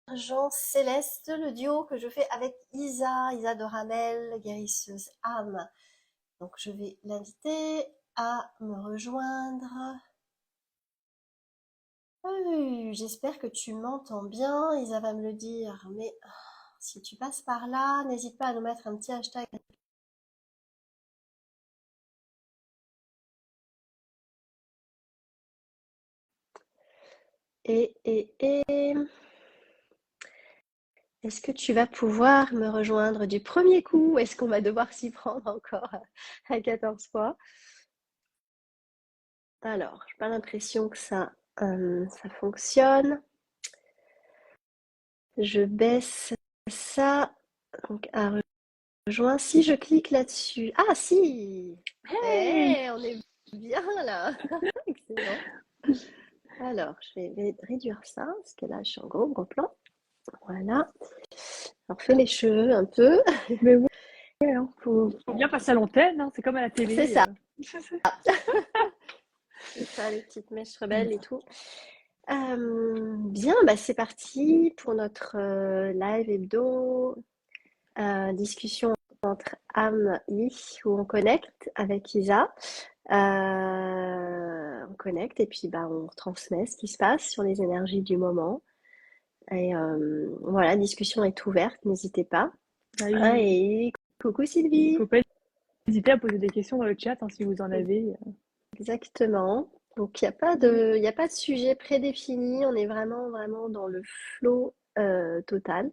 Argent Céleste, le duo que je fais avec Isa Doramel, guérisseuse âme. Donc je vais l'inviter à me rejoindre. Oui, j'espère que tu m'entends bien. Isa va me le dire, mais si tu passes par là, n'hésite pas à nous mettre un petit hashtag. Et est-ce que tu vas pouvoir me rejoindre du premier coup? Est-ce qu'on va devoir s'y prendre encore à 14 fois? Alors, j'ai pas l'impression que ça fonctionne. Je baisse ça. Donc, à rejoindre. Si je clique là-dessus. Ah, si! Hey! Eh, on est bien là! Excellent. Alors, je vais réduire ça, parce que là, je suis en gros plan. Voilà. Alors, fais les cheveux un peu. Mais ouais, hein, faut bien passer à l'antenne, hein, c'est comme à la C'est télé. ça. C'est ça, les petites mèches rebelles et tout. Bien, bah c'est parti pour notre live hebdo, discussion entre âme et où on connecte avec Isa. On connecte et puis bah, on transmet ce qui se passe sur les énergies du moment. Et voilà, la discussion est ouverte, n'hésitez pas. Ah, Ah, il et coucou Sylvie. faut pas hésiter à poser des questions dans le chat hein, si vous en avez. Exactement. Donc il y a pas de sujet prédéfini, on est vraiment dans le flow total.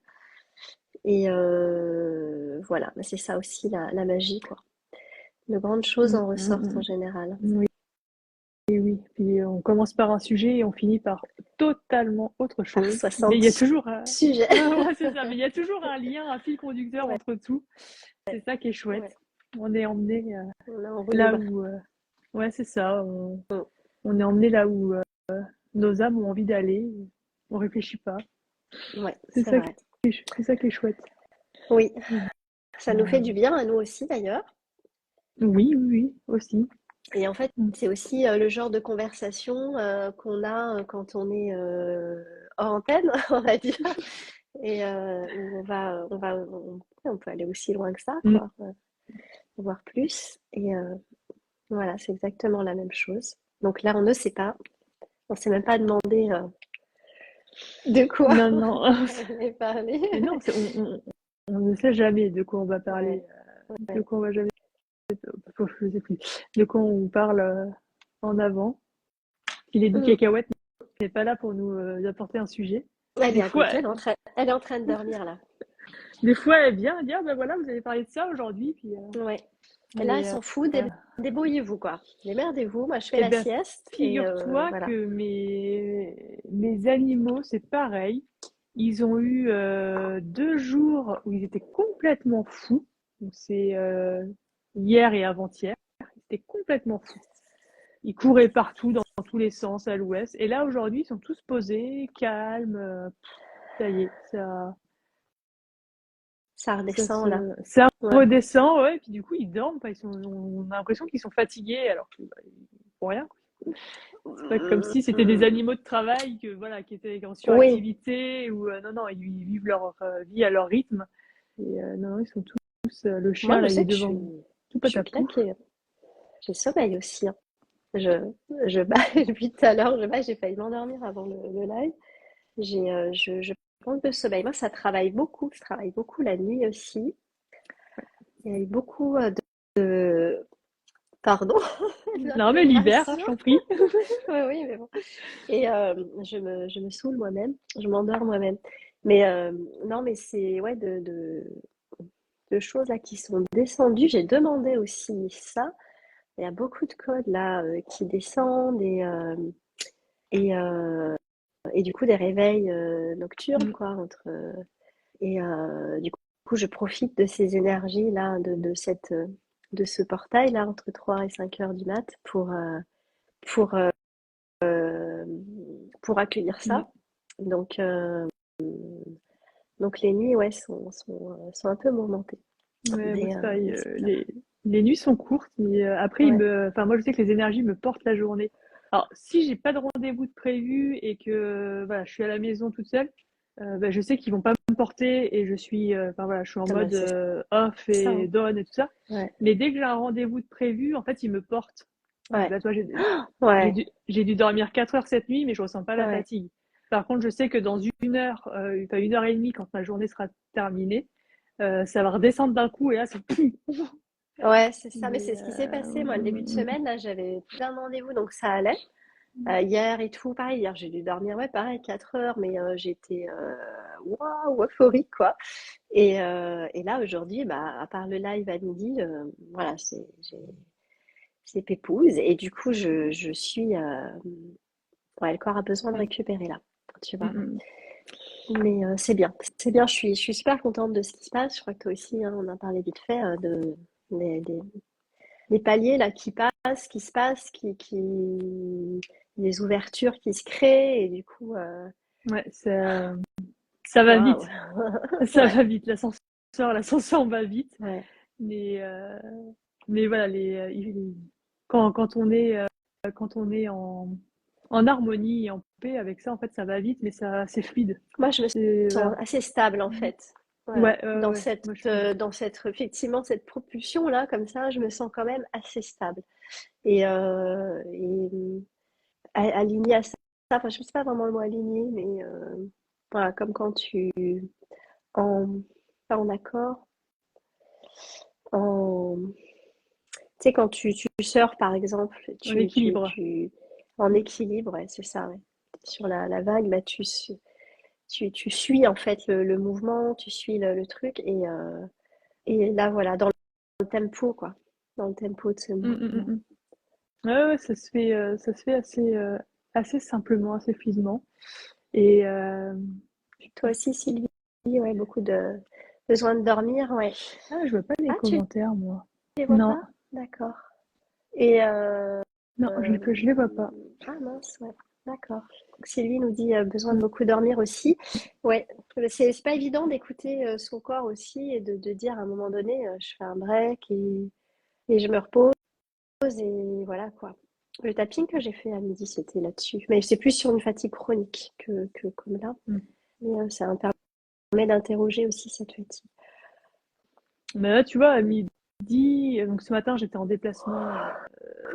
Et voilà, bah, c'est ça aussi la magie, quoi. De grandes choses en ressortent en général. Oui, oui. Puis on commence par un sujet et on finit par totalement autre Par chose. Mais il y a 60 toujours, sujets. ouais, c'est ça. Mais il y a toujours un lien, un fil conducteur Ouais, entre tout. C'est ça qui est chouette. ouais. On est emmené On est en roue là libre. où, ouais, c'est ça. Mm. On est emmené là où nos âmes ont envie d'aller. On réfléchit pas. Ouais, C'est c'est ça vrai. c'est ça qui est chouette. Oui, ça nous fait Euh, du bien à nous aussi d'ailleurs. oui, oui, oui, aussi. Et en fait, Mm. c'est aussi le genre de conversation qu'on a quand on est hors antenne, on va dire. Et où on peut aller aussi loin que ça, Mm. quoi, voir plus. Et voilà, c'est exactement la même chose. Donc là, on ne sait pas, on ne s'est même pas demandé de quoi Non, non. on allait parler. Mais non, on ne sait jamais de quoi on va Ouais, parler, de ouais. quoi on va jamais, je sais plus, de quoi on parle en avant. Il est dit Mm. cacahuète n'est pas là pour nous apporter un sujet. Eh Des bien, fois, écoute, elle est en train de dormir là. des fois, elle vient dire, ben voilà, vous avez parlé de ça aujourd'hui, puis, Ouais. Et là, elle mais, s'en fout. Débrouillez-vous, quoi. Démerdez-vous. Moi, je fais eh la ben, sieste et figure-toi voilà. que mes animaux, c'est pareil. Ils ont eu 2 jours où ils étaient complètement fous. Donc c'est hier et avant-hier. Ils étaient complètement fous. Ils couraient partout, dans tous les sens, à l'ouest. Et là, aujourd'hui, ils sont tous posés, calmes. Ça y est, Ça redescend là. ça Ouais. redescend. Ouais, et puis du coup, ils dorment. Enfin, on a l'impression qu'ils sont fatigués alors qu'ils font rien. C'est pas comme si c'était des Mm. animaux de travail que voilà, qui étaient en Oui. suractivité ou non non, ils vivent leur vie à leur rythme. Et non, non, ils sont tous le Moi, chien je là, il sais est que devant tout je suis patapou. claquée. J'ai le sommeil aussi, hein. Je, je bats depuis tout à l'heure. J'ai failli m'endormir avant le live. Je prends de sommeil. Moi, ça travaille beaucoup. Je travaille beaucoup la nuit aussi. Il y a eu beaucoup pardon, Non mais libère, hein, d'infiltration. je t'en prie. Oui, oui, mais bon. Et je me saoule moi-même. Je m'endors moi-même. Mais non, mais c'est ouais, de choses là qui sont descendues. J'ai demandé aussi ça. Il y a beaucoup de codes là qui descendent et, euh, et du coup des réveils nocturnes quoi et du coup je profite de ces énergies là de ce portail là entre 3 et 5 heures du mat pour euh, pour accueillir ça. Donc donc les nuits ouais sont un peu mouvementées. Ouais, moi c'est pareil. Mais c'est bien. Les nuits sont courtes, mais après Ouais. enfin moi je sais que les énergies me portent la journée. Alors si j'ai pas de rendez-vous de prévu et que voilà, je suis à la maison toute seule, je sais qu'ils vont pas me porter et je suis, enfin voilà, je suis en Ah bah, mode c'est off ça, et hein. donne et tout ça. Ouais, Mais dès que j'ai un rendez-vous de prévu, en fait, ils me portent. Donc ouais, là, toi, ouais, j'ai dû dormir 4 heures cette nuit, mais je ressens pas la ouais. fatigue. Par contre, je sais que dans une heure, enfin 1 heure et demie, quand ma journée sera terminée, ça va redescendre d'un coup et là, c'est Ouais, c'est ça. Mais mais c'est ce qui s'est passé. Moi, le début de semaine, là, j'avais plein de rendez-vous, donc ça allait. Hier et tout, pareil. Hier, j'ai dû dormir, ouais, pareil, 4 heures, mais j'étais waouh, euphorique, quoi. Et là, aujourd'hui, bah, à part le live à midi, voilà, c'est pépouze. Et du coup, je suis. Ouais, le corps a besoin de récupérer là, tu vois. Mais c'est bien, c'est bien. Je suis super contente de ce qui se passe. Je crois que toi aussi, hein, on a parlé vite fait des, des- des paliers là qui se passent, des ouvertures qui se créent. Et du coup, ouais, ça va waouh, vite. Ça ouais, va vite. L'ascenseur va vite. ouais, Mais, euh, mais voilà, quand on est en harmonie et en paix avec ça, en fait, ça va vite, mais c'est fluide. moi, je me C'est, sens voilà. assez stable en fait. Voilà. Ouais, ouais. Moi, je suis. Dans cette, effectivement, cette propulsion là, comme ça, je me sens quand même assez stable. Et aligné à ça, enfin, je ne sais pas vraiment le mot aligné, mais voilà, comme quand en, pas en accord, en, tu sais, quand tu sors, par exemple, En équilibre. en équilibre, ouais, c'est ça, ouais. Sur la vague, bah, tu suis, en fait, le mouvement, tu suis le truc, et là, voilà, dans le tempo, quoi, dans le tempo de ce Mm, mm, mouvement. mm, mm. Ouais, ça se fait assez simplement, assez fluidement. Et Toi aussi, Sylvie, ouais, beaucoup de besoin de dormir, ouais. je vois pas les Ah, tu commentaires, moi. les vois Non, pas? D'accord. Et non, je les vois pas. ah mince, ouais, d'accord. Donc Sylvie nous dit besoin de beaucoup dormir aussi. Ouais, c'est pas évident d'écouter son corps aussi et de dire à un moment donné, je fais un break et je me repose et voilà quoi. Le tapping que j'ai fait à midi, c'était là-dessus. Mais c'est plus sur une fatigue chronique que comme là. Mm. Mais ça me permet d'interroger aussi cette fatigue. Mais là, tu vois, à midi, donc ce matin, j'étais en déplacement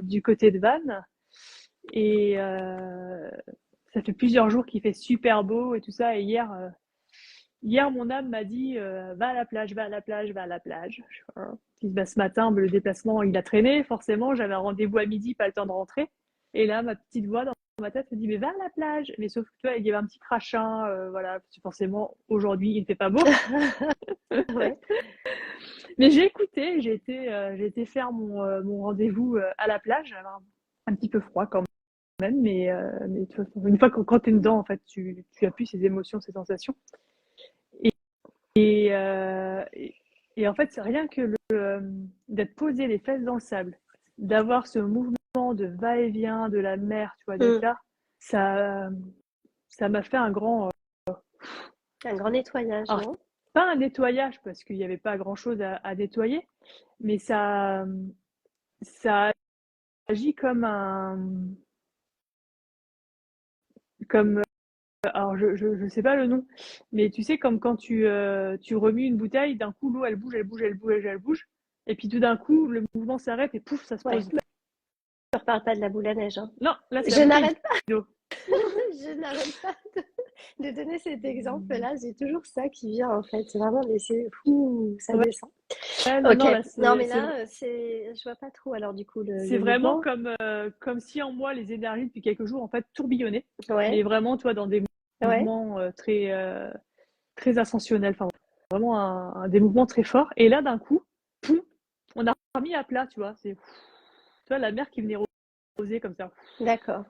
du côté de Vannes. Et ça fait plusieurs jours qu'il fait super beau et tout ça. Et hier mon âme m'a dit va à la plage, va à la plage, va à la plage. Puis bah, ce matin, le déplacement, il a traîné. Forcément, j'avais un rendez-vous à midi, pas le temps de rentrer. Et là, ma petite voix dans ma tête me dit mais va à la plage. Mais sauf que tu vois, il y avait un petit crachin. Voilà, parce que forcément, aujourd'hui, il ne fait pas beau. Ouais, Mais j'ai écouté, j'ai été faire mon rendez-vous à la plage. Alors, un petit peu froid quand même, mais de toute façon, une fois que quand tu es dedans, en fait, tu appuies ces émotions, ces sensations. Et, et en fait, c'est rien que d'être posé les fesses dans le sable, d'avoir ce mouvement de va-et-vient de la mer, tu vois, d'être mm. là, ça, ça m'a fait un grand. Un grand nettoyage, Alors, non? pas un nettoyage, parce qu'il n'y avait pas grand-chose à nettoyer, mais ça agit comme comme alors je sais pas le nom, mais tu sais comme quand tu remues une bouteille, d'un coup l'eau elle bouge, elle bouge, elle bouge, elle bouge, et puis tout d'un coup le mouvement s'arrête et pouf ça se Ouais, pose. ne reparle pas de la boule à neige, hein. Non, là c'est la Je bouteille n'arrête pas, d'eau. je n'arrête pas de donner cet exemple-là. J'ai toujours ça qui vient en fait. C'est vraiment, mais c'est fou, ça Ouais, descend. non, Ok. non, là Non, mais là, je vois pas trop. Alors du coup, c'est le vraiment mouvement. comme si en moi les énergies depuis quelques jours en fait tourbillonnaient, mais Ouais, vraiment toi dans des ouais. mouvements très ascensionnels, enfin vraiment des mouvements très forts. Et là d'un coup, poum, on a remis à plat, tu vois, tu vois la mer qui venait reposer comme ça. D'accord.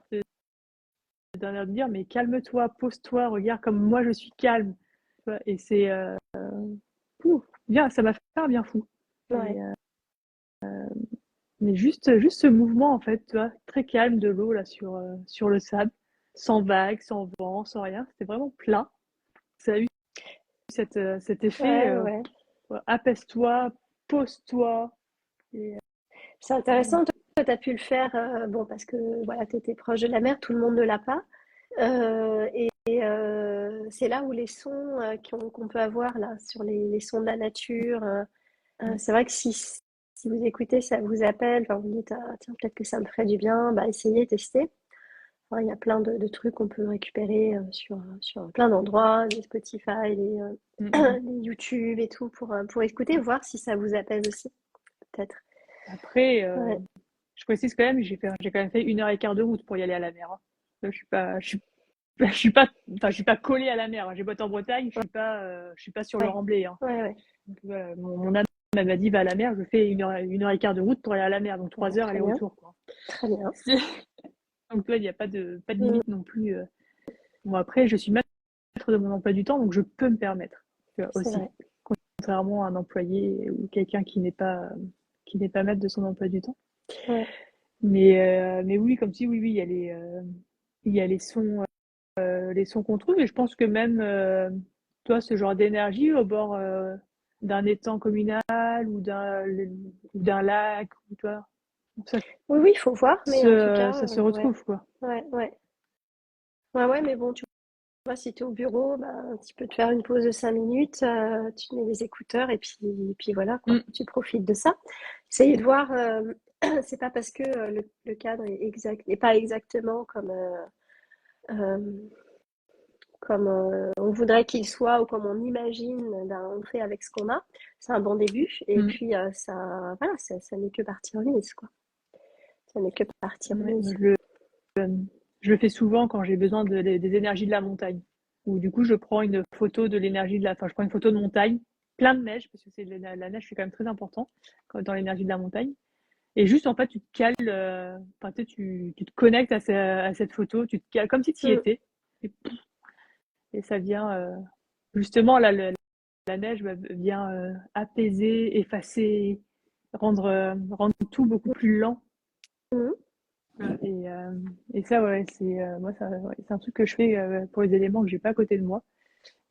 D'un air de dire mais calme-toi, pose-toi, regarde comme moi je suis calme. Tu vois, et c'est bien, ça m'a fait un bien fou. Ouais. Et, mais juste ce mouvement en fait, tu vois, très calme de l'eau là sur le sable, sans vagues, sans vent, sans rien. C'était vraiment plat. Ça a eu cet effet Ouais, ouais. apaise-toi, pose-toi. Et, C'est intéressant. Toi, tu as pu le faire. Bon, parce que voilà, tu étais proche de la mer. Tout le monde ne l'a pas. c'est là où les sons qu'on peut avoir là, sur les sons de la nature. C'est vrai que si vous écoutez, ça vous appelle, enfin, vous dites, ah, tiens, peut-être que ça me ferait du bien, bah, essayez, testez. Enfin, il y a plein de trucs qu'on peut récupérer sur plein d'endroits, des Spotify, Mm, mm. les YouTube et tout, pour écouter, voir si ça vous appelle aussi, peut-être. Après, Ouais, je précise quand même, j'ai quand même fait 1 heure et quart de route pour y aller à la mer, hein. Je suis pas, enfin, je suis pas collée à la mer, hein. J'ai boîte en Bretagne, je suis pas sur le ouais, Remblai, hein. ouais, ouais. Donc, voilà, mon âme elle m'a dit va à la mer, je fais 1 heure et quart de route pour aller à la mer, donc Bon, 3 heures très bien, aller-retour, quoi. très bien. Donc, il n'y a pas de Mm, limite non plus. Bon, après, je suis maître de mon emploi du temps, donc je peux me permettre, c'est aussi. vrai. Contrairement à un employé ou quelqu'un qui n'est pas maître de son emploi du temps. Ouais. Mais oui, comme si, oui, oui, il y a les sons qu'on trouve, et je pense que même, toi, ce genre d'énergie au bord d'un étang communal ou d'un lac, ou toi, ça Oui, oui, il faut voir, mais en tout cas, ça se ouais, retrouve, quoi. ouais, ouais. Ouais, ouais, mais bon, tu vois, si tu es au bureau, bah, tu peux te faire une pause de 5 minutes, tu te mets les écouteurs et puis voilà, quoi. Mm, Tu profites de ça. Essayez de voir, c'est pas parce que le cadre est pas exactement euh, comme on voudrait qu'il soit ou comme on imagine, ben, on fait avec ce qu'on a. C'est un bon début. Et mm. puis, voilà, ça n'est que partie remise, quoi. Ça n'est que partie Ouais, remise. je le fais souvent quand j'ai besoin des énergies de la montagne. Ou du coup, je prends une photo de l'énergie de la, enfin, je prends une photo de montagne, plein de neige, parce que la neige, c'est quand même très important dans l'énergie de la montagne. Et juste, en fait, tu te cales, enfin, tu te connectes à cette photo, tu te cales comme si tu y Mm, étais. Et, et ça vient, justement, là, la neige vient apaiser, effacer, rendre tout beaucoup plus lent. mm, Et, euh, et ça, ouais, moi, ouais, c'est un truc que je fais pour les éléments que j'ai pas à côté de moi.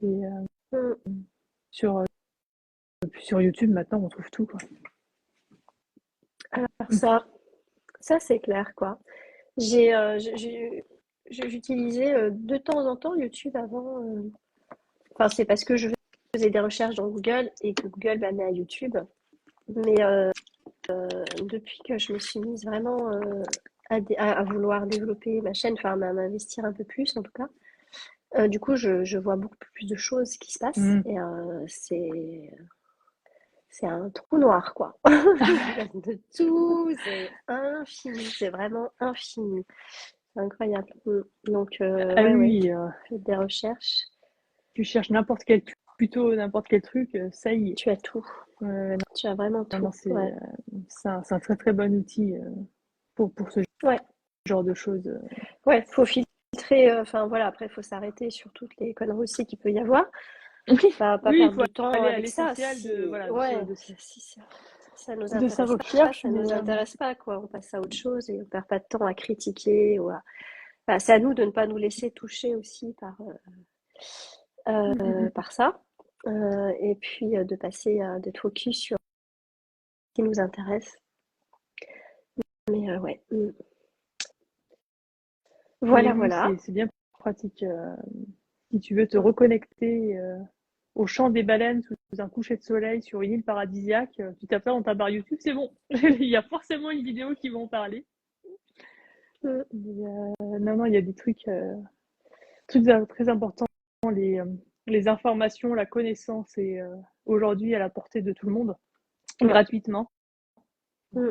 Et mm. sur, euh, sur YouTube, maintenant, on trouve tout, quoi. Alors ça c'est clair, quoi. J'ai, j'utilisais de temps en temps YouTube avant. Enfin, c'est parce que je faisais des recherches dans Google et que Google m'a mis à YouTube. Mais depuis que je me suis mise vraiment à vouloir développer ma chaîne, enfin à m'investir un peu plus en tout cas, du coup, je vois beaucoup plus de choses qui se passent Mm. et c'est un trou noir, quoi. Il y a de tout, c'est infini, c'est vraiment infini. C'est incroyable. Donc, Ah ouais, ouais, oui, faites des recherches, tu cherches plutôt n'importe quel truc, ça y est. tu as tout. Non, Tu as vraiment non, tout. Ouais, c'est un très très bon outil pour ce ouais, genre de choses. ouais, faut filtrer. Enfin, voilà, après, il faut s'arrêter sur toutes les conneries aussi qu'il peut y avoir. Oui, Pas oui, il perdre faut de temps aller à avec ça. l'essentiel Si, voilà, ouais, si ça nous de sa intéresse pas, recherche, ça nous intéresse pas, quoi. On passe à autre chose et on perd pas de temps à critiquer enfin, c'est à nous de ne pas nous laisser toucher aussi Mm, mm, mm. par ça. Et puis de passer, d'être focus sur ce qui nous intéresse. Mais ouais. Mais Voilà, oui, voilà. c'est bien pratique. Si tu veux te reconnecter au chant des baleines sous un coucher de soleil sur une île paradisiaque, tu tapes ça dans ta barre YouTube, c'est bon. Il y a forcément une vidéo qui va en parler. Mm, Mais, non, non, il y a des trucs très importants. Les, euh, les informations, la connaissance est aujourd'hui à la portée de tout le monde, ouais. gratuitement. Mm,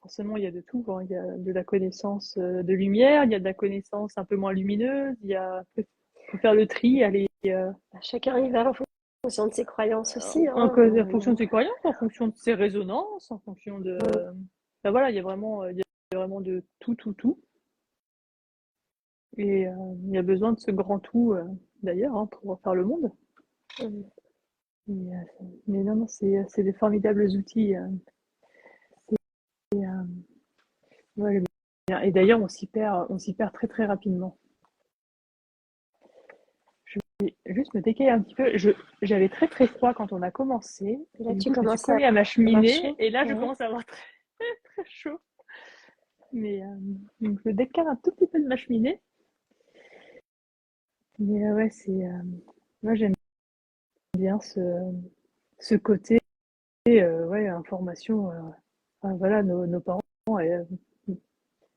Forcément, il y a de tout, hein. Il y a de la connaissance de lumière, il y a de la connaissance un peu moins lumineuse, faut faire le tri, aller chacun y va en fonction de ses croyances aussi, en, hein. en fonction de ses croyances, en fonction de ses résonances, en fonction de. Mm, Ben voilà, il y a vraiment de tout, tout, tout. Et il y a besoin de ce grand tout, d'ailleurs, hein, pour faire le monde. mm. Mais non, non, c'est des formidables outils. Et, ouais, et d'ailleurs, on s'y perd très, très rapidement. Je vais juste me décaler un petit peu. J'avais très, très froid quand on a commencé. Et Et là, du tu coup, je me suis commences à collée à ma avoir cheminée. chaud. Et là, je Ouais. commence à avoir très, très chaud. Mais donc je décale un tout petit peu de ma cheminée. Mais ouais, moi j'aime bien ce côté, ouais, information. Enfin, voilà, nos parents, euh,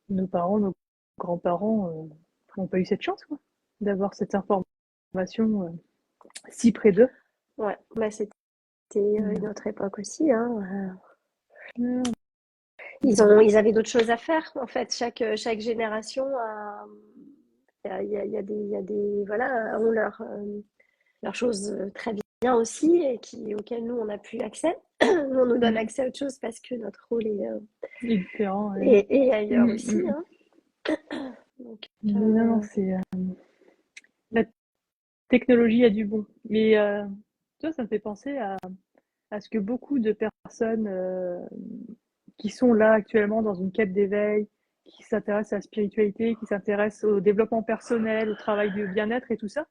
nos parents, nos grands-parents n'ont pas eu cette chance, quoi, d'avoir cette information si près d'eux. Ouais, bah, c'était une Mm. autre époque aussi, hein. Mm. Ils avaient d'autres choses à faire, en fait. Chaque génération il y a des, voilà, ont leurs choses très bien aussi et auxquelles nous, on n'a plus accès. Nous, on nous donne Mm. accès à autre chose parce que notre rôle C'est différent, ouais. est ailleurs Mm, aussi, mm. hein. Donc, Mais non, non, euh, la technologie a du bon. Mais toi, ça me fait penser à ce que beaucoup de personnes qui sont là actuellement dans une quête d'éveil, qui s'intéressent à la spiritualité, qui s'intéressent au développement personnel, au travail du bien-être et tout ça,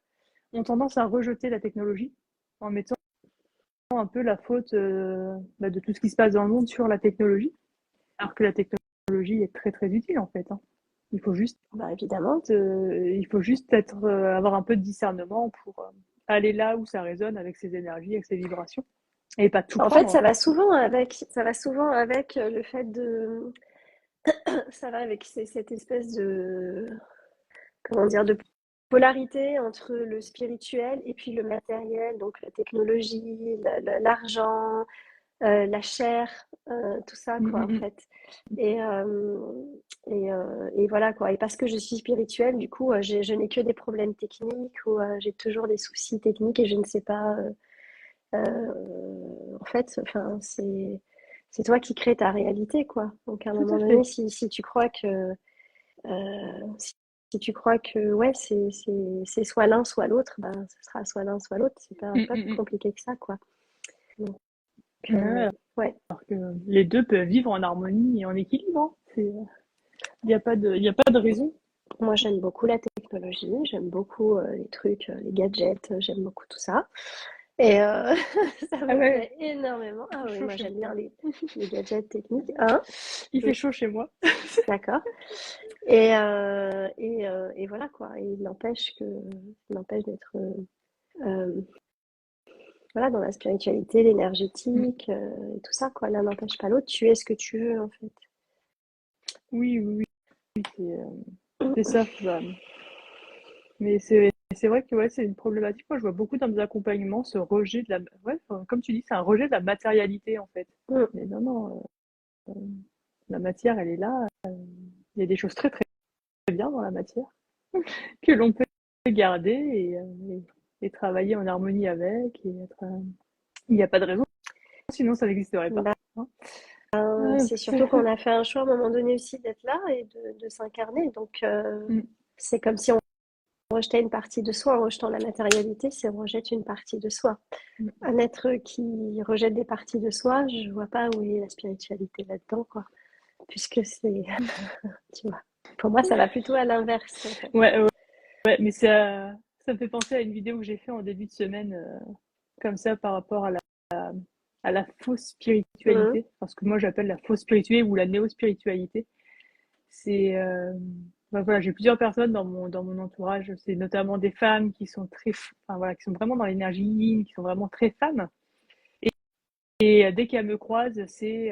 ont tendance à rejeter la technologie en mettant un peu la faute de tout ce qui se passe dans le monde sur la technologie, alors que la technologie est très très utile en fait. Hein. Il faut juste, bah, évidemment. avoir un peu de discernement pour aller là où ça résonne avec ses énergies, avec ses vibrations, et pas tout En fait, prendre. ça va souvent avec le fait ça va avec cette espèce comment dire, de polarité entre le spirituel et puis le matériel, donc la technologie, l'argent, la chair, tout ça, quoi, en Mm, fait. Et, et voilà, quoi. Et parce que je suis spirituelle, du coup, je n'ai que des problèmes techniques ou j'ai toujours des soucis techniques et je ne sais pas. En fait, enfin, c'est toi qui crées ta réalité, quoi. Donc, à un tout moment à donné, fait. si tu crois que si, si tu crois que ouais, c'est soit l'un, soit l'autre, ben, ce sera soit l'un, soit l'autre. C'est Mm, pas plus mm, compliqué que ça, quoi. Donc, mm. Ouais, ouais, alors que les deux peuvent vivre en harmonie et en équilibre. Hein. Il n'y a pas il y a pas de raison. moi j'aime beaucoup la technologie, j'aime beaucoup les trucs, les gadgets, j'aime beaucoup tout ça. Et ça Ah me ouais, plaît énormément. il Ah fait oui, chaud moi chez j'aime bien moi. les gadgets techniques. Hein? Il Mm, fait chaud chez moi. d'accord. Et voilà quoi. Et il n'empêche d'être euh, voilà, dans la spiritualité, Mm. l'énergétique, et tout ça, quoi. L'un n'empêche pas l'autre. Tu es ce que tu veux, en fait. Oui, oui, oui, c'est ça. Bah, mais c'est vrai que ouais, c'est une problématique. Moi, je vois beaucoup dans mes accompagnements ce rejet de la. Ouais, enfin, comme tu dis, c'est un rejet de la matérialité en fait. Mm. Mais non, non, la matière, elle est là. Il y a des choses très très bien dans la matière que l'on peut garder et travailler en harmonie avec et être. Il n'y a pas de raison, sinon ça n'existerait pas. Bah, Hein. c'est surtout qu'on a fait un choix à un moment donné aussi d'être là et de s'incarner. Donc, Mm, c'est comme si on rejetait une partie de soi. En rejetant la matérialité, c'est on rejette une partie de soi. mm. Un être qui rejette des parties de soi, je vois pas où est la spiritualité là-dedans, quoi. Puisque c'est, tu vois. Pour moi, ça va plutôt à l'inverse, en fait. Ouais, ouais, ouais, mais ça me fait penser à une vidéo que j'ai fait en début de semaine, comme ça, par rapport à la fausse Mm. spiritualité, parce que moi j'appelle la fausse spiritualité ou la néo-spiritualité. C'est, bah voilà, j'ai plusieurs personnes dans mon entourage, c'est notamment des femmes qui sont enfin voilà, qui sont vraiment dans l'énergie yin, qui sont vraiment très femmes. Et dès qu'elles me croisent, c'est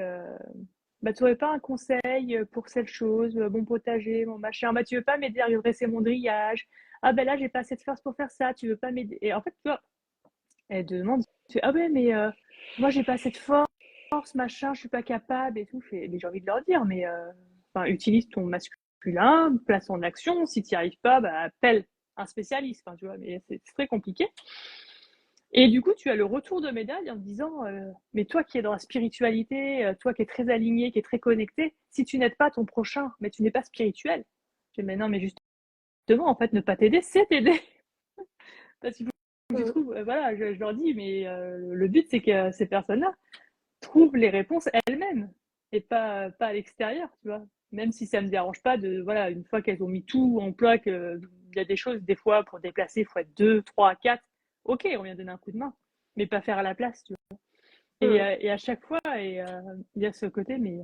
bah, tu aurais pas un conseil pour cette chose, mon potager, mon machin, bah, tu veux pas m'aider à redresser mon grillage, ah ben là j'ai pas assez de force pour faire ça, tu veux pas m'aider. Et en fait, tu vois, elle demande, tu fais, ah ouais, mais moi j'ai pas assez de force, machin, je suis pas capable et tout. Mais j'ai envie de leur dire, mais enfin, utilise ton masculin, place en action, si tu n'y arrives pas, bah, appelle un spécialiste, enfin, tu vois, mais c'est très compliqué. Et du coup, tu as le retour de médaille en te disant, mais toi qui es dans la spiritualité, toi qui es très aligné, qui est très connecté, si tu n'aides pas ton prochain, mais tu n'es pas spirituel. Je dis, mais non, mais justement, en fait, ne pas t'aider, c'est t'aider. Parce qu'il faut que tu Mm. trouves, voilà, je leur dis, mais le but, c'est que ces personnes-là trouvent les réponses elles-mêmes et pas à l'extérieur, tu vois. Même si ça me dérange pas de, voilà, une fois qu'elles ont mis tout en plat, qu'il y a des choses, des fois, pour déplacer, il faut être 2, 3, 4. Ok, on vient donner un coup de main, mais pas faire à la place, tu vois. Mm. Et à chaque fois, il y a ce côté, mais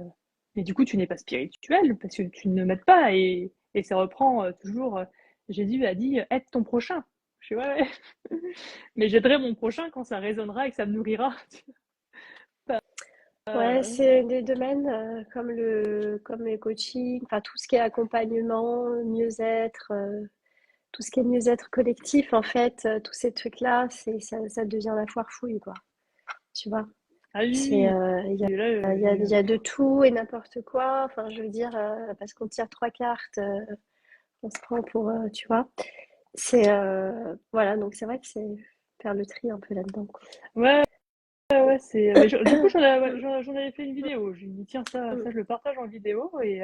du coup, tu n'es pas spirituel parce que tu ne m'aides pas. Et ça reprend toujours, Jésus a dit, aide ton prochain. Je suis ouais, ouais. Mais j'aiderai mon prochain quand ça résonnera et que ça me nourrira. Ouais, Euh, c'est des domaines comme le coaching, enfin tout ce qui est accompagnement, mieux-être, tout ce qui est mieux-être collectif, en fait, tous ces trucs-là, ça devient la foire fouille, quoi. Tu vois? ah C'est, oui, il y a, oui, là, il y a de tout et n'importe quoi. Enfin, je veux dire, parce qu'on tire trois cartes, on se prend pour, tu vois? C'est, voilà, donc c'est vrai que c'est faire le tri un peu là-dedans, quoi. ouais, ouais, c'est. Mais du coup, Mm, j'en avais fait une vidéo. J'ai dit, tiens, mm, je le partage en vidéo et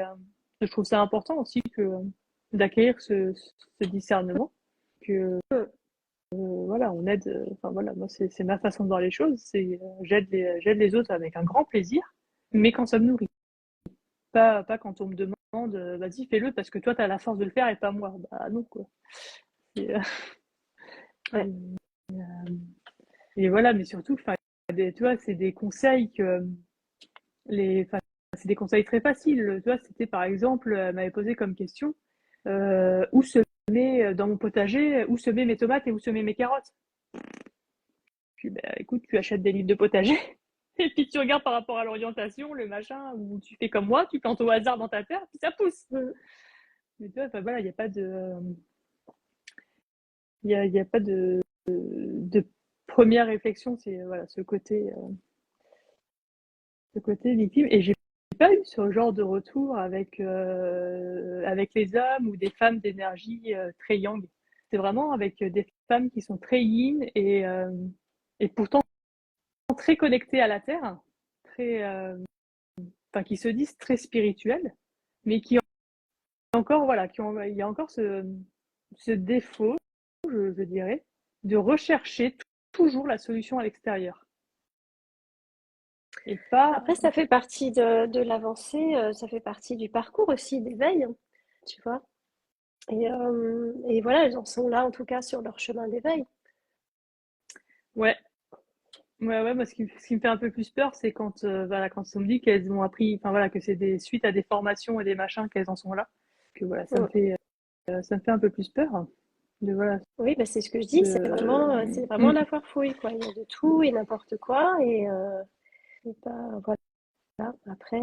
je trouve ça important aussi d'acquérir ce discernement. Que mm. voilà, on aide. Enfin voilà, moi, c'est ma façon de voir les choses. J'aide les autres avec un grand plaisir, mais quand ça me nourrit. Pas quand on me demande, vas-y, fais-le parce que toi, tu as la force de le faire et pas moi. Bah non, quoi. Et, Ouais. et voilà, mais surtout, enfin, tu vois, c'est des conseils enfin, c'est des conseils très faciles. Tu vois, c'était par exemple, elle m'avait posé comme question, où semer dans mon potager, où semer mes tomates et où semer mes carottes. Puis, bah, écoute, tu achètes des livres de potager. Et puis tu regardes par rapport à l'orientation, le machin, ou tu fais comme moi, tu plantes au hasard dans ta terre, puis ça pousse. Mm. Mais tu vois, enfin, voilà, il n'y a pas il y a pas de première réflexion, c'est voilà, ce côté victime. Et j'ai pas eu ce genre de retour avec les hommes ou des femmes d'énergie très yang. C'est vraiment avec des femmes qui sont très yin et pourtant très connectées à la terre, très, enfin, qui se disent très spirituelles, mais qui encore, voilà, il y a encore ce défaut, je dirais, de rechercher toujours la solution à l'extérieur. Et pas. Après, ça fait partie de l'avancée, ça fait partie du parcours aussi d'éveil, hein, tu vois. Et voilà, elles en sont là, en tout cas, sur leur chemin d'éveil. Ouais, ouais, moi, ce qui me fait un peu plus peur, c'est voilà, quand on me dit qu'elles ont appris, enfin voilà, que c'est des suites à des formations et des machins qu'elles en sont là. Que voilà, Mm. ça me fait un peu plus peur. De, voilà, Oui, bah, c'est ce que je dis, c'est vraiment mm, la foire fouille, quoi. Il y a de tout et n'importe quoi, et pas, voilà. Après,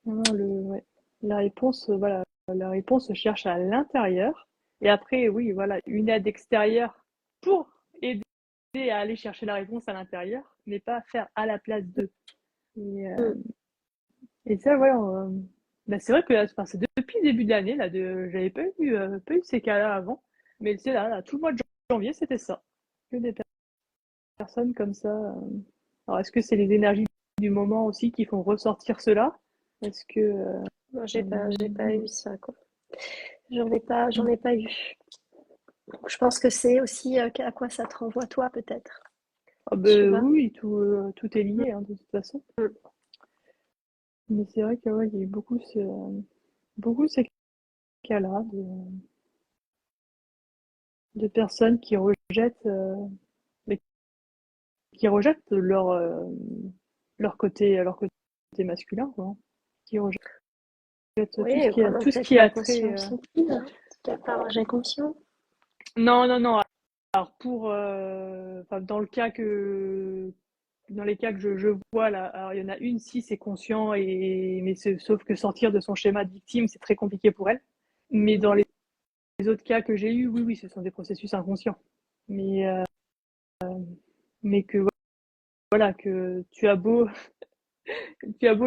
non, ouais. La réponse, voilà, la réponse se cherche à l'intérieur. Et après, oui, voilà, une aide extérieure pour aider à aller chercher la réponse à l'intérieur, mais pas faire à la place d'eux. Et, mm. et ça, ouais, bah, c'est vrai que enfin, c'est depuis le début de l'année, là, j'avais pas eu ces cas-là avant. Mais c'est là, tout le mois de janvier, c'était ça. Que des personnes comme ça. Alors, est-ce que c'est les énergies du moment aussi qui font ressortir cela? Est-ce que. Moi, j'ai pas Euh, eu ça, quoi. J'en ai pas eu. Donc, je pense que c'est aussi à quoi ça te renvoie, toi, peut-être. ah Tu ben vois? oui, tout est Mm, lié, hein, de toute façon. mm. Mais c'est vrai que ouais, il y a eu beaucoup ces cas-là de personnes mais qui rejettent leur côté masculin, quoi, hein. Qui rejettent Oui, qu'on n'a tout ce peut-être qui pas a trait. conscience non plus, hein. C'est peut-être pas un rejet conscient. Non, non, non. Alors enfin, dans les cas que je vois là, alors il y en a une si c'est conscient sauf que sortir de son schéma de victime, c'est très compliqué pour elle. Mais dans Mhm. les autres cas que j'ai eu, oui, oui, ce sont des processus inconscients. Mais, euh, mais que voilà, que tu as beau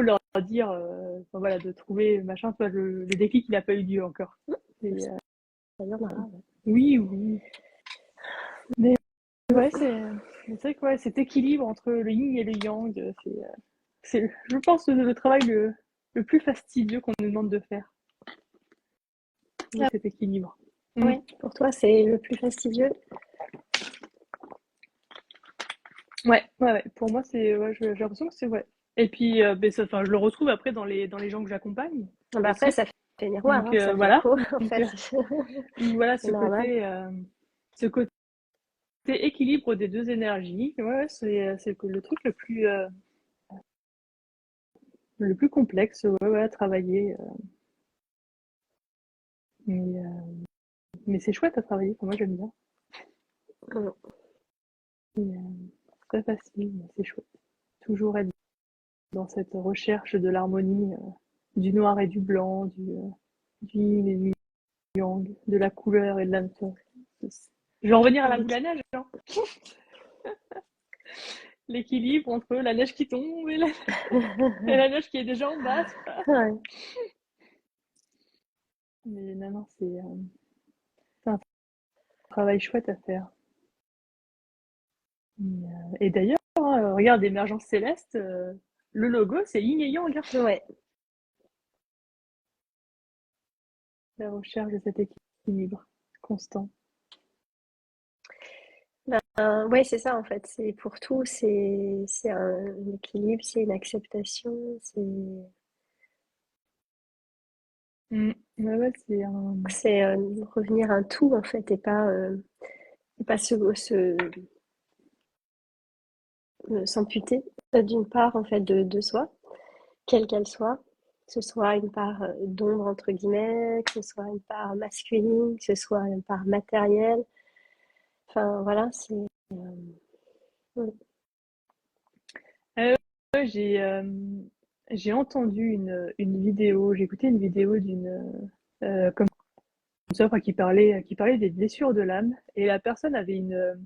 leur dire, enfin, voilà, de trouver machin, toi, le déclic, il n'a pas eu lieu encore. Et, Ça y en a, ouais. oui, oui. Mais ouais, Mm. c'est vrai que ouais, cet équilibre entre le yin et le yang, je pense, le travail le plus fastidieux qu'on nous demande de faire, de Ah cet équilibre. Mm. ouais, pour toi, c'est le plus fastidieux. Ouais, ouais, ouais. Pour moi, ouais, j'ai l'impression que c'est ouais. Et puis, ben, enfin, je le retrouve après dans les gens que j'accompagne Ah bah après, aussi. ça fait miroir, Donc hein, ça fait voilà. écho, en Donc, fait. voilà C'est normal. ce côté équilibre des deux énergies. Ouais, ouais, c'est le truc le plus complexe, ouais, ouais, à travailler. Mais, euh, mais c'est chouette à travailler. Enfin, moi, j'aime bien. Mm. Et, c'est pas facile, mais c'est chouette. Toujours être dans cette recherche de l'harmonie, du noir et du blanc, du yin et du yang, de la couleur et de l'âme-sœur. Je vais en revenir à la boule à neige, hein. L'équilibre entre la neige qui tombe et la neige qui est déjà en basse. Ouais. Mais non, non, c'est un travail chouette à faire. Et d'ailleurs, hein, regarde, Émergence Céleste, le logo, c'est yin et yang, hein. Ouais. La recherche de cet équilibre constant. Ouais, c'est ça en fait. C'est pour tout, c'est un équilibre, c'est une acceptation, Ouais, ouais, c'est revenir à un tout en fait et pas s'amputer d'une part en fait de soi, quelle qu'elle soit, que ce soit une part d'ombre entre guillemets, que ce soit une part masculine, que ce soit une part matérielle. Enfin voilà, mm, Euh, ouais, j'ai entendu une vidéo, j'ai écouté une vidéo comme ça, enfin, qui parlait des blessures de l'âme, et la personne avait une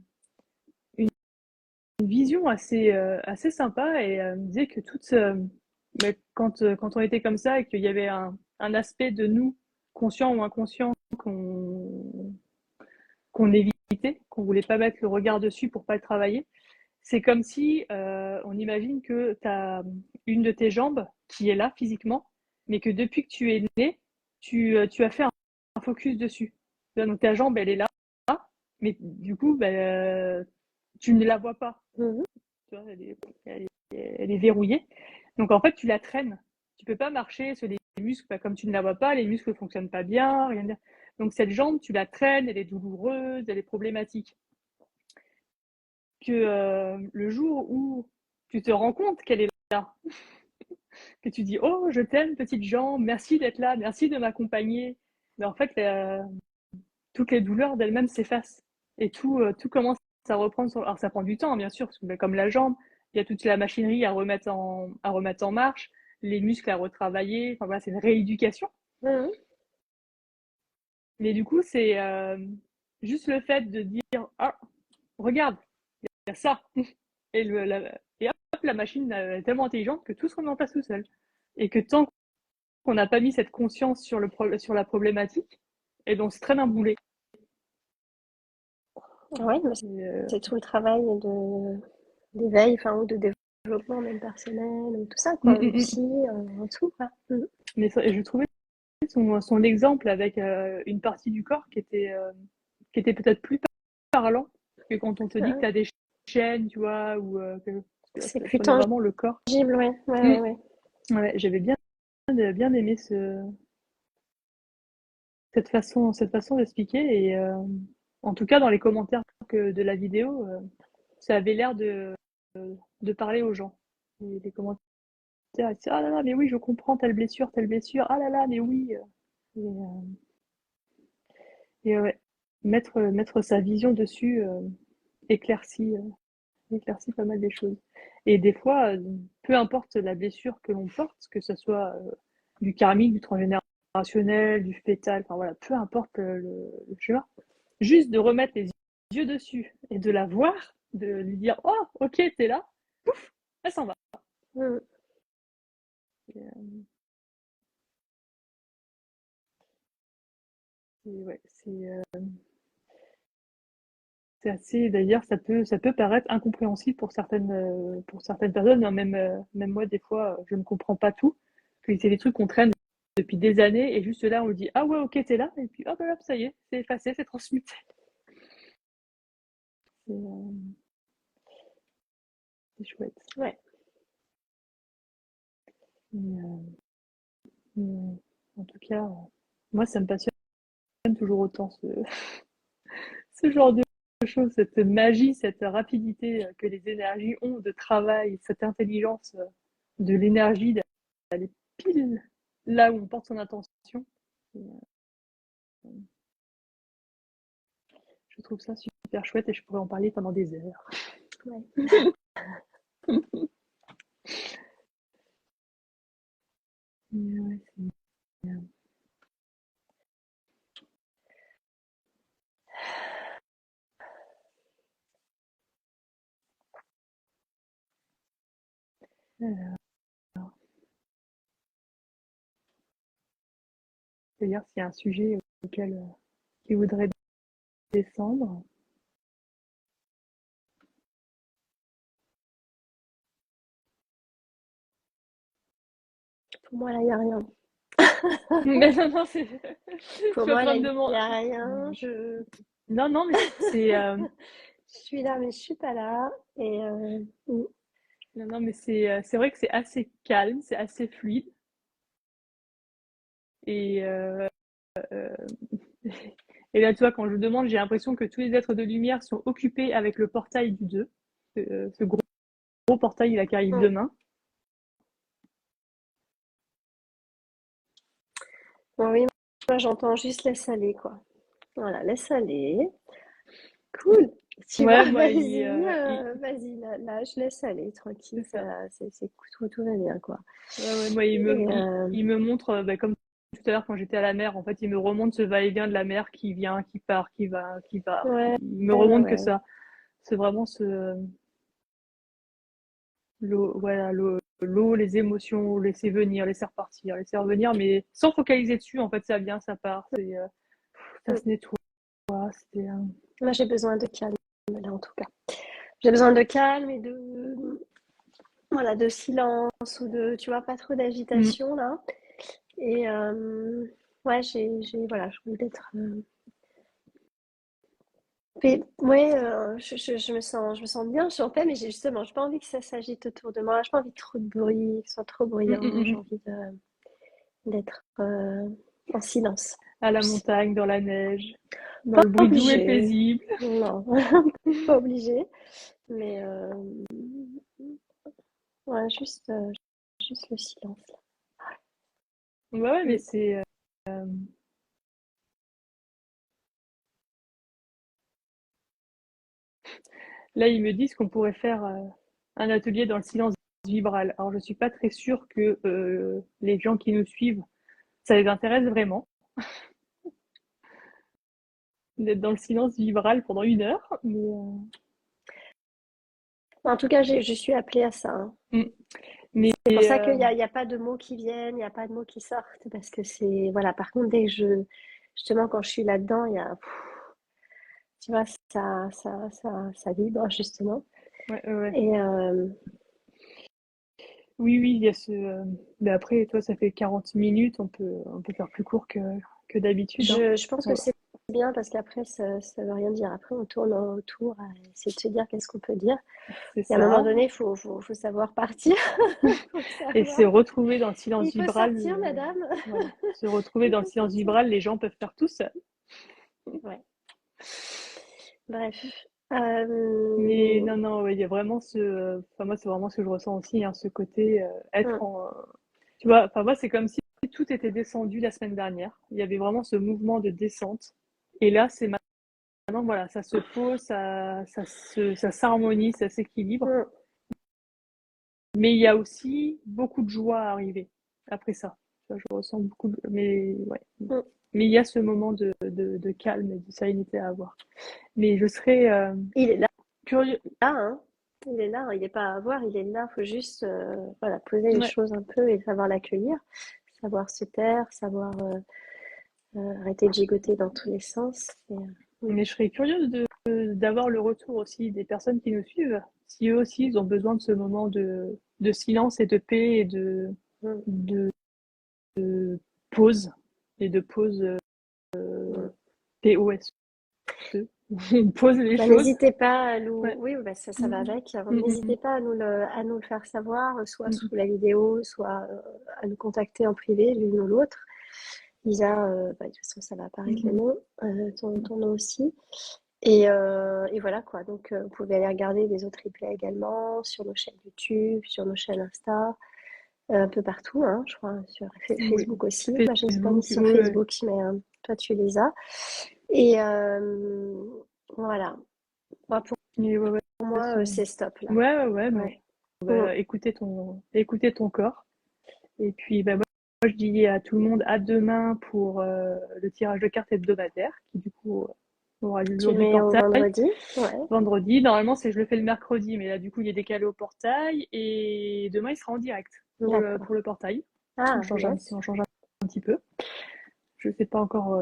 vision assez sympa, et me disait que mais quand on était comme ça et qu'il y avait un aspect de nous, conscient ou inconscient, qu'on évitait, qu'on voulait pas mettre le regard dessus pour pas le travailler. C'est comme si on imagine que tu as une de tes jambes qui est là physiquement, mais que depuis que tu es né, tu as fait un focus dessus. Donc ta jambe, elle est là, mais du coup, tu ne la vois pas. mhm, Tu vois, elle est verrouillée. Donc en fait, tu la traînes. Tu peux pas marcher sur les muscles, comme tu ne la vois pas, les muscles ne fonctionnent pas bien, rien. Donc cette jambe, tu la traînes, elle est douloureuse, elle est problématique. Que le jour où tu te rends compte qu'elle est là, que tu dis oh je t'aime petite jambe, merci d'être là, merci de m'accompagner, mais en fait toutes les douleurs d'elles-mêmes s'effacent et tout commence à reprendre alors ça prend du temps, hein, bien sûr, parce que comme la jambe, il y a toute la machinerie à remettre en marche, les muscles à retravailler, enfin voilà, c'est une rééducation. mhm. Mais du coup c'est juste le fait de dire ah regarde, il y a ça. Et hop, la machine est tellement intelligente que tout se remet en place tout seul. Et que tant qu'on n'a pas mis cette conscience sur la problématique, et ben on se traîne un boulet. Ouais, mais Et, c'est tout le travail d'éveil, enfin, ou de développement même personnel, ou tout ça, quoi, psy, en tout, quoi. Mm. mais je trouvais son exemple avec une partie du corps qui était peut-être plus parlant que quand on te dit que Ouais, tu as des chaînes, tu vois, ou que là, c'est ça plus prenait vraiment le corps. tangible, ouais, ouais, Mm. ouais, ouais. Ouais, j'avais bien aimé cette façon d'expliquer, et en tout cas dans les commentaires de la vidéo, ça avait l'air de parler aux gens. Et les commentaires ils disaient ah là là mais oui je comprends telle blessure, ah là là mais oui. Et ouais, mettre sa vision dessus éclaircit, éclaircit pas mal des choses. Et des fois, peu importe la blessure que l'on porte, que ce soit du karmique, du transgénérationnel, du fœtal, enfin voilà, peu importe le chemin, juste de remettre les yeux dessus et de la voir, de lui dire oh ok t'es là, pouf, elle s'en va. Mm. Et, ouais, c'est assez. D'ailleurs, ça peut paraître incompréhensible pour certaines personnes, hein. Même moi, des fois, je ne comprends pas tout. Parce que c'est des trucs qu'on traîne depuis des années, et juste là, on dit ah ouais, ok, t'es là, et puis hop, hop, ça y est, c'est effacé, c'est transmuté. C'est chouette. Ouais. Mais, en tout cas, moi, ça me passionne toujours autant ce genre de choses, cette magie, cette rapidité que les énergies ont de travail, cette intelligence de l'énergie d'aller pile là où on porte son attention. Je trouve ça super chouette et je pourrais en parler pendant des heures. Ouais. Ouais, c'est bien. Alors, je vais dire s'il y a un sujet auquel tu voudrais descendre. Pour moi, là, il n'y a rien. Mais non, je Pour suis en moi, train là, de il n'y demander. a rien. Non, mais c'est. Je suis là, mais je suis pas là. Non, mais c'est vrai que c'est assez calme, c'est assez fluide. Et, et là, tu vois, quand je demande, j'ai l'impression que tous les êtres de lumière sont occupés avec le portail du 2. Ce gros portail là, qui arrive Mm. demain. Bon, oui, moi, j'entends juste laisse aller, quoi. Voilà, laisse aller. Cool. Tu vois, Ouais, moi, vas-y, là, je laisse aller, tranquille, c'est ça. c'est tout va bien, quoi. Ouais, moi, Et, il me montre, comme tout à l'heure quand j'étais à la mer, en fait, il me remonte ce va-et-vient de la mer qui vient, qui part, qui va, qui part. ouais, Il me ouais, remonte que ouais. ça. C'est vraiment l'eau, voilà, l'eau, les émotions, laisser venir, laisser revenir, mais sans focaliser dessus, en fait, ça vient, ça part, ça Mm. se nettoie. C'était, Moi, j'ai besoin de calme, là, en tout cas. J'ai besoin de calme et voilà, de silence ou tu vois, pas trop mm, d'agitation, là. Et, ouais, voilà, je voulais être. Ouais, je me sens bien, je suis en paix, mais justement, j'ai pas envie que ça s'agite autour de moi. J'ai pas envie de trop de bruit, que ce soit trop mm, mm, bruyant. J'ai mm. envie d'être en silence. À la Plus. montagne, dans la neige, dans Pas le bruit doux et obligé, paisible. non, pas obligé, mais ouais, juste le silence là. Ouais, mais Mm. c'est, là, ils me disent qu'on pourrait faire un atelier dans le silence vibral. Alors, je suis pas très sûre que les gens qui nous suivent, ça les intéresse vraiment d'être dans le silence vibral pendant 1 heure. En tout cas, je suis appelée à ça, hein. Mm. Mais C'est pour ça qu'il y a pas de mots qui viennent, il n'y a pas de mots qui sortent, parce que c'est, voilà, par contre, justement, quand je suis là-dedans, tu vois, ça vibre, justement. ouais, ouais, ouais. Et Oui, oui, il y a mais après, toi, ça fait 40 minutes, on peut faire plus court que d'habitude, hein. je pense que Ouais, c'est bien, parce qu'après, ça veut rien dire. Après, on tourne autour à essayer de se dire qu'est-ce qu'on peut dire. c'est Et à un moment ça. donné, faut savoir partir. Faut Et savoir. se retrouver dans le silence Il faut vibral, sortir, madame. voilà. Se retrouver Il dans le faut silence sortir. vibral, les gens peuvent faire tout seuls. Ouais. Bref. Mais Euh, non, non, ouais, il y a vraiment enfin, moi, c'est vraiment ce que je ressens aussi, hein, ce côté être hum, en. Tu vois, enfin, moi, c'est comme si tout était descendu la semaine dernière. Il y avait vraiment ce mouvement de descente. Et là, c'est maintenant, voilà, ça se pose, ça s'harmonise, ça s'équilibre. hum, Mais il y a aussi beaucoup de joie à arriver après ça. Tu vois, je ressens beaucoup de. Mais ouais. hum. Mais il y a ce moment de calme et de sérénité à avoir. Mais je serais Il est là, curieux. hein. Il est là, hein. Il n'est pas à voir, il est là. Il faut juste voilà, poser les Ouais. choses un peu et savoir l'accueillir, savoir se taire, savoir arrêter de gigoter dans tous les sens. Mais je serais curieuse d'avoir le retour aussi des personnes qui nous suivent, si eux aussi ils ont besoin de ce moment de silence et de paix et Hum, de pause et de pause hum. POSE. On pose les Bah, choses. n'hésitez pas à nous. Ouais. Oui, bah, ça va Mm, avec. mm, mm, N'hésitez pas à nous le faire savoir, soit mm, sous la vidéo, soit à nous contacter en privé, l'une ou l'autre. Lisa, bah, de toute façon, ça va apparaître mm, le mm, nom, ton nom aussi. Et voilà quoi. Donc, vous pouvez aller regarder les autres replays également sur nos chaînes YouTube, sur nos chaînes Insta, un peu partout, hein, je crois, sur mm. Oui. Facebook aussi. Moi, je ne les ai pas mis Facebook, sur ouais, ouais. Facebook, mais toi, tu les as. Et, euh, Voilà. Moi, pour Mais ouais, ouais, de toute moi, façon. c'est stop là. Ouais, mais Ouais. Mm. écouter ton corps. Et puis, bah, moi, je dis à tout le monde à demain pour le tirage de cartes hebdomadaire, qui du coup aura lieu le Tu jour le du mets au portail. vendredi? Ouais. Vendredi, normalement, je le fais le mercredi, mais là, du coup, il est décalé au portail. Et demain, il sera en direct D'accord. pour le portail. Ah, yes. On change un petit peu. Je sais pas encore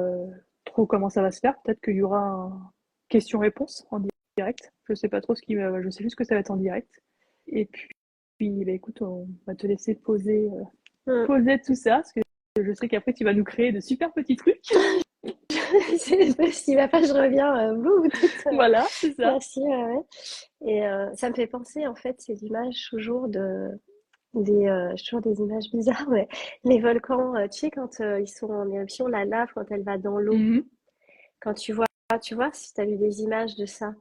trop comment ça va se faire. Peut-être qu'il y aura un question-réponse en direct. Je sais pas trop je sais juste que ça va être en direct. Et puis bah, écoute, on va te laisser Mm. poser tout ça, parce que je sais qu'après tu vas nous créer de super petits trucs. C'est possible. Après, je reviens, toute. Voilà, c'est ça. Merci. Ouais, ouais. Et ça me fait penser, en fait, ces images toujours j'ai toujours des images bizarres, mais les volcans, tu sais, quand ils sont en éruption, la lave, quand elle va dans l'eau, Mhm. quand tu vois, si tu as vu des images de ça.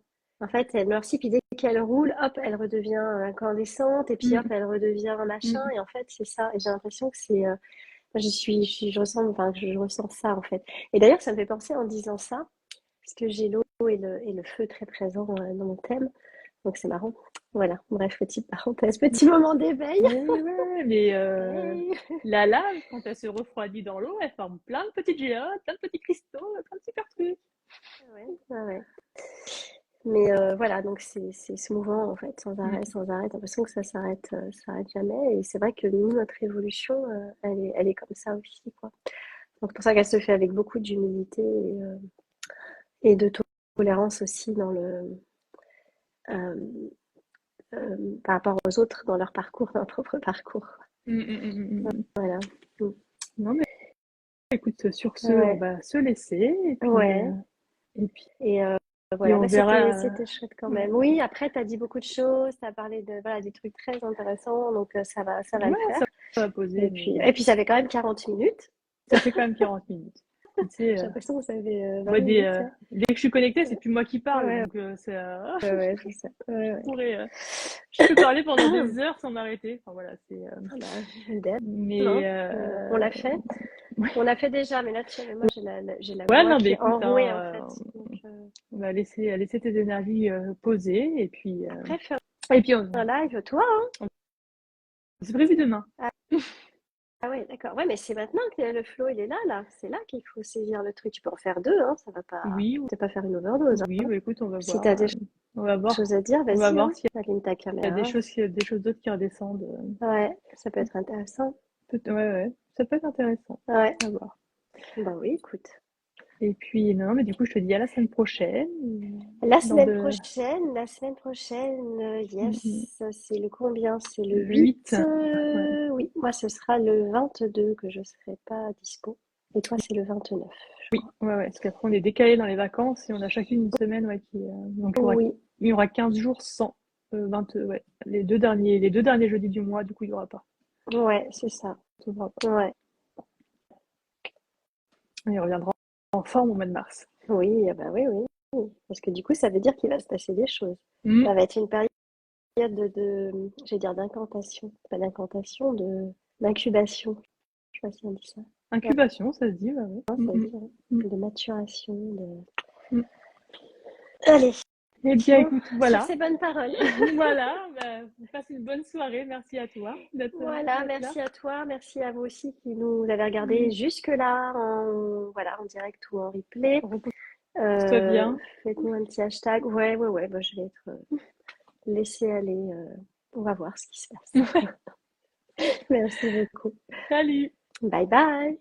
En fait, elle noircit, puis dès qu'elle roule, hop, elle redevient incandescente, et puis hop, Mhm. elle redevient un machin, Mhm. et en fait, c'est ça. Et j'ai l'impression que je ressens, enfin, je ressens ça, en fait. Et d'ailleurs, ça me fait penser en disant ça, parce que j'ai l'eau et le feu très présent dans mon thème, donc c'est marrant. Voilà, bref, petite parenthèse, petit moment d'éveil. Ouais, mais Hey. la lave, quand elle se refroidit dans l'eau, elle forme plein de petites géodes, plein de petits cristaux, plein de super trucs. Ouais, ouais, ouais. Mais voilà, donc c'est mouvant en fait, sans arrêt, Mhm. sans arrêt. T'as l'impression que ça s'arrête jamais. Et c'est vrai que nous, notre évolution, elle est comme ça aussi, quoi. Donc c'est pour ça qu'elle se fait avec beaucoup d'humilité et de tolérance aussi euh, par rapport aux autres dans leur parcours, leur propre parcours. Mhm, mhm, mhm, mhm. Voilà. Mm. Non, mais écoute, sur ce, on Ouais, va se laisser ouais. et puis, Et et voilà, on bah, verra. c'était chouette quand Ouais, même. Oui, après, tu as dit beaucoup de choses, tu as parlé de, voilà, des trucs très intéressants, donc ça va le ouais, faire. ça va poser, mais Et puis ça fait quand même 40 minutes. ça fait quand même 40 minutes. Tu sais, J'ai l'impression que ça fait 20 moi, minutes. Ouais, dès que je suis connectée, c'est plus moi qui parle, ouais, donc ouais, c'est ça. Ouais, ouais. je peux parler pendant des heures sans m'arrêter. Enfin voilà, Ah bah, idem, mais hein. On l'a fait. ouais, On l'a fait déjà, mais là, tu sais, moi, j'ai la ouais, voix non, mais qui est écoute, enrouée, en fait. hein, Donc, on va laisser tes énergies poser, après, faire et puis un live, toi, hein. c'est prévu demain. Ah, ah ouais, d'accord. Ouais, mais c'est maintenant que le flow, il est là, là. C'est là qu'il faut saisir le truc. Tu peux en faire deux, hein. Ça va pas, Oui, t'as pas faire une overdose, oui, hein. bah, écoute, Si t'as des on va voir, choses à dire, on va vas-y, voir hein. s'il Allume ta y a caméra. des choses d'autres qui redescendent. Ouais, ça peut être intéressant. Ouais, ça peut être intéressant. Ouais, À voir. bah oui, écoute. Et puis, non, mais du coup, je te dis à la semaine prochaine. Dans de La semaine prochaine, mm, mm, yes, c'est le combien? C'est le le 8. 8. Ouais. Oui, moi ce sera le 22 que je serai pas dispo. Et toi, c'est le 29, je Oui, crois. ouais. Parce qu'après, on est décalé dans les vacances et on a chacune une semaine, ouais, donc Oui, il y aura 15 jours sans 20, ouais. Les deux derniers jeudis du mois, du coup, il n'y aura pas. ouais, c'est ça. Il y aura pas. Ouais, Et on reviendra en forme au mois de mars. oui, ah bah oui, oui. Oui. Parce que du coup, ça veut dire qu'il va se passer des choses. Mm. Ça va être une période je vais dire d'incantation, pas d'incantation, d'incubation. Je sais pas si on dit ça. Ouais, Incubation, ça se dit, ouais, ouais. ça Mm, dit, hein. mm, De maturation, mm. Allez, Eh bien, bon, écoute, sur voilà. ces bonnes paroles. Voilà, bah, passe une bonne soirée. Merci à toi Voilà, d'être là. merci à toi, merci à vous aussi qui nous avez regardé jusque-là, voilà, en direct ou en replay. Repose-toi bien. Faites-nous un petit hashtag. Ouais, ouais, ouais, bah, je vais être laissée aller. On va voir ce qui se passe. Merci beaucoup. Salut! Bye bye.